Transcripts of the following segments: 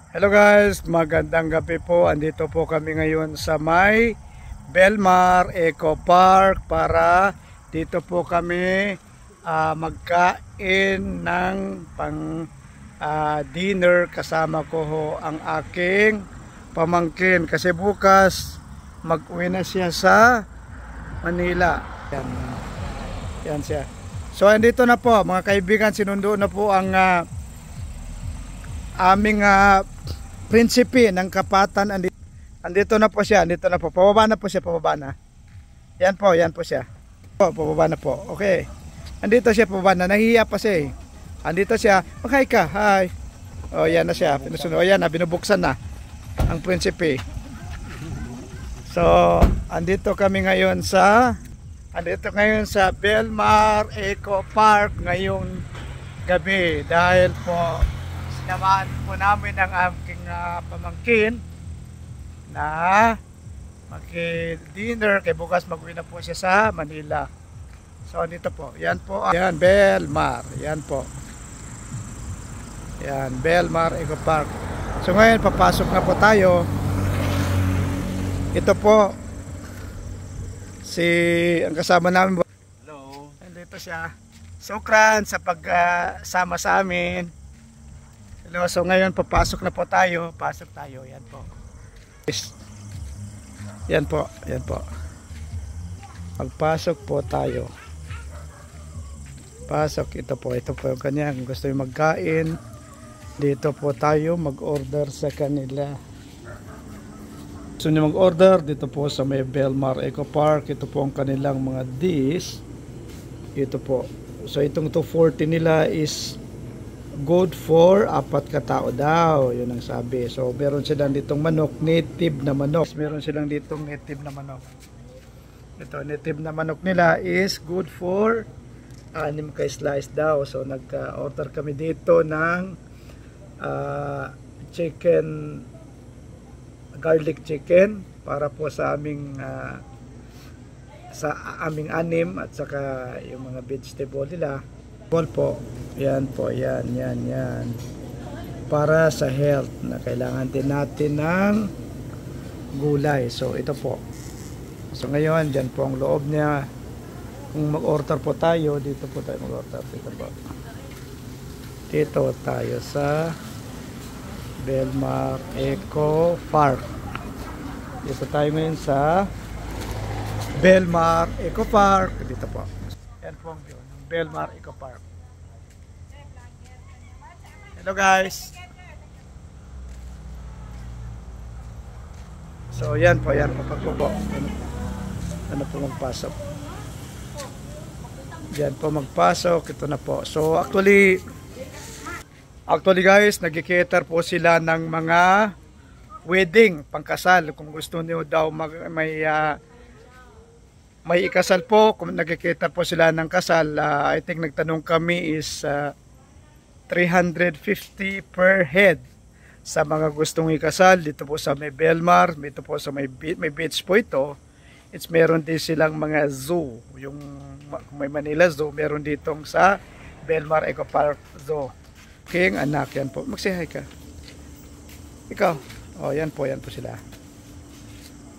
Hello guys, magandang gabi po. Andito po kami ngayon sa may Belmar Eco Park para dito po kami magkain ng pang dinner. Kasama ko ho ang aking pamangkin kasi bukas mag-uwi na siya sa Manila. Yan siya. So andito na po mga kaibigan, sinundo na po ang aming prinsipe ng Kapatan. Andito na po siya, andito na po. Pababa na po siya, pababa na. Yan po siya. Pababa na po. Okay. Andito siya, pababa na. Nahihiya pa siya eh. Andito siya. Mag-hi ka. Hi. Oh, yan na siya. Pinusunod. Oh, yan na. Binubuksan na ang prinsipe. So, andito ngayon sa Belmar Eco Park ngayong gabi dahil po sinamahan po namin ang aking pamangkin na mag-dinner kay bukas mag-uwi na po siya sa Manila. So dito po, yan po, yan Belmar, yan po, yan Belmar Eco Park. So ngayon papasok na po tayo. Ito po ang kasama namin. Hello. Nandito siya. Sukran sa pagsama sa amin. Hello, so ngayon papasok na po tayo. Pasok tayo, yan po. Yan po, yan po. Magpasok po tayo. Pasok, ito po yung kanya. Kung gusto yung magkain, dito po tayo mag-order sa kanila. Gusto nyo mag-order, dito po sa may Belmar Eco Park. Ito po ang kanilang mga dish. Ito po. So itong 240 nila is good for 4 katao daw, yun ang sabi. So meron silang ditong manok, native na manok. Meron silang ditong native na manok. Ito, native na manok nila is good for 6 ka slice daw. So nagka-order kami dito ng chicken, garlic chicken para po sa aming anim at saka yung mga vegetable nila. Po, yan po, yan para sa health na kailangan din natin ng gulay. So ito po, so ngayon dyan po ang loob niya. Kung mag-order po tayo, dito po tayo mag-order, dito tayo sa Belmar Eco Park. Dito tayo ngayon sa Belmar Eco Park. Dito po, yan po ang view ng Belmar Eco Park. Hello guys. So yan po pagpupo. Ano po magpasok. Yan po magpasok. Ito na po. So actually guys, nag-cater po sila ng mga wedding, pangkasal. Kung gusto niyo daw may ikasal po, kung nag-cater po sila ng kasal, I think nagtanong kami is 350 per head sa mga gustong ikasal dito po sa may Belmar. Dito po sa may beach po ito. Meron din silang mga zoo, yung may Manila Zoo, meron ditong sa Belmar Eco Park Zoo. King anak, yan po. Mag-say hi ka. Ikaw. Oh, yan po sila.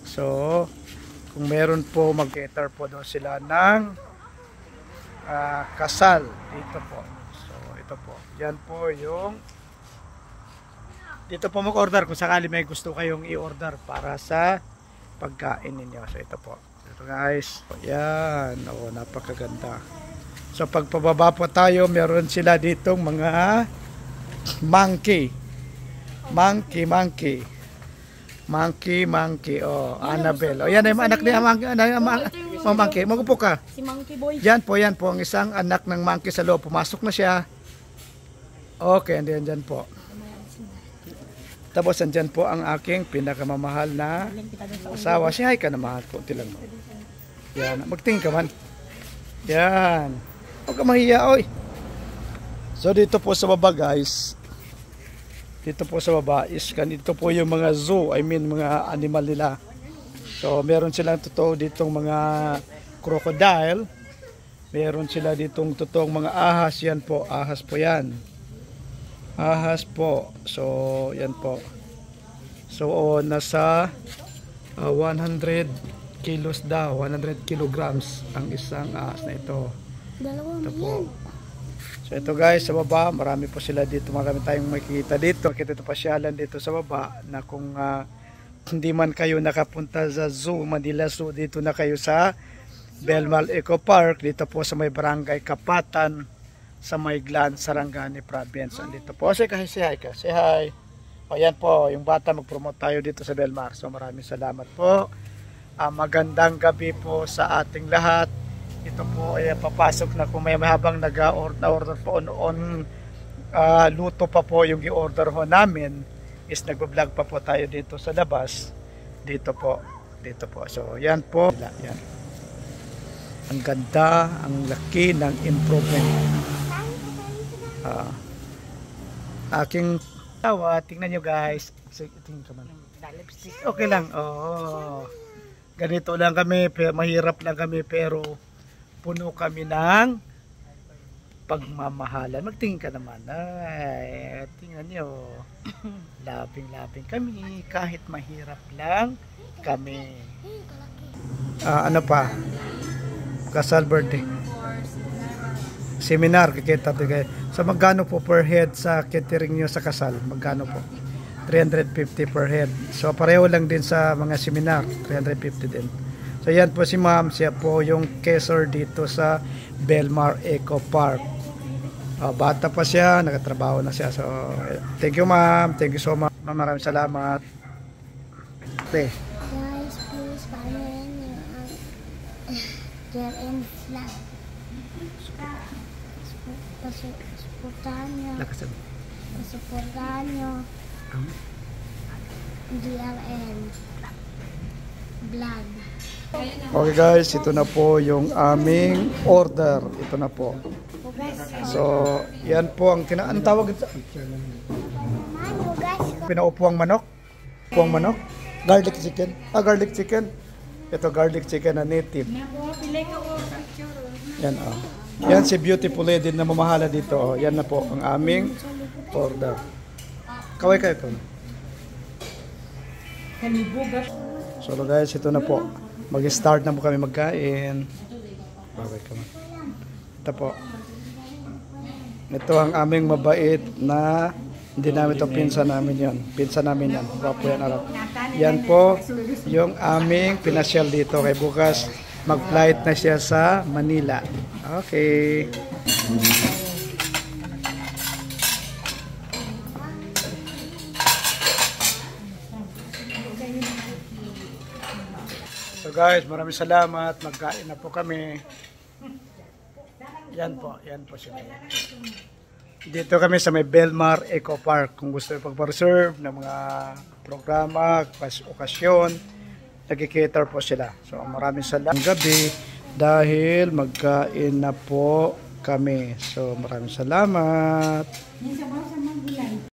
So kung meron po mag-cater po doon sila ng kasal dito po. So ito po, yan po yung dito po mag-order kung sakali may gusto kayong i-order para sa pagkain ninyo. So ito po, ito guys, yan, napakaganda. So pagpababa po tayo, meron sila ditong mga monkey, oh, Annabelle. Oh, yan ay anak niya, monkey. Magupo ka. Si Monkey Boy. Yan po ang isang anak ng monkey sa loob. Pumasok na siya. Okay, and then dyan po. Tapos andyan po ang aking pinakamamahal na asawa. Si hi ka na mahal po. Tilang mo. Yan, magtingin ka man. Yan. Huwag ka mahiya, oy. So dito po sa baba guys, dito po sa baba is ganito po yung mga zoo, mga animal nila. So meron silang totoo ditong mga crocodile, meron sila ditong totoong mga ahas. Yan po, ahas po yan. ahas po. So, yan po. So, nasa 100 kilos daw, 100 kilograms ang isang ahas na ito. Ito po. So, ito guys, sa baba, marami po sila dito. Marami tayong makikita dito. Kita ito pasyalan dito sa baba na kung hindi man kayo nakapunta sa Zoo, Manila Zoo, dito na kayo sa Belmar Eco Park, dito po sa may barangay Kapatan, sa Mayglan, Sarangani Province. Dito po. Say hi ka. Say hi. O yan po, yung bata, mag-promote tayo dito sa Belmar. So maraming salamat po. Magandang gabi po sa ating lahat. Ito po ay papasok na kung may mahabang nag-order po on luto pa po yung i-order ho namin. Is nagbablog pa po tayo dito sa labas. Dito po. So yan po. Yan. Ang ganda, ang laki ng improvement. Aking tingnan nyo guys. Tingnan ka man. Okay lang. Ganito lang kami. Mahirap lang kami pero puno kami ng pagmamahalan. Magtingin ka naman. Ay, tingnan nyo. Labing kami. Kahit mahirap lang kami. Ano pa? Kasal birthday. Seminar, kikita tayo. So magkano po per head sa catering nyo sa kasal? Magkano po? 350 per head. So pareho lang din sa mga seminar, 350 din. So yan po si ma'am, siya po yung caser dito sa Belmar Eco Park. Bata pa siya, nakatrabaho na siya. So thank you ma'am, thank you so much. Maraming salamat. Okay. Guys, please follow and vlog. Pasuportahan nyo DRN vlog. Okay guys, ito na po yung aming order. Ito na po. So, yan po ang ang tawag ito. Pinaupuang manok. Upuang manok. Garlic chicken. Garlic chicken. Ito garlic chicken na native. Yan Yan si Beautiful Lady na mamahala dito. Yan na po ang aming order. Kaway kayo ito. So guys, ito na po. Mag-start na po kami magkain. Kaway ka man. Ito po. Ito ang aming mabait na hindi namin ito pinsan namin yan. Pinsan namin yan. Wapo yan Arab. Yan po yung aming pinasyal dito. Kay bukas mag-flight na siya sa Manila. Okay. So guys, maraming salamat. Magkain na po kami. Yan po siya. Dito kami sa may Belmar Eco Park. Kung gusto nyo pagpa-reserve ng mga programa, okasyon, nag-cater po sila. So maraming salamat gabi dahil magkain na po kami. So maraming salamat.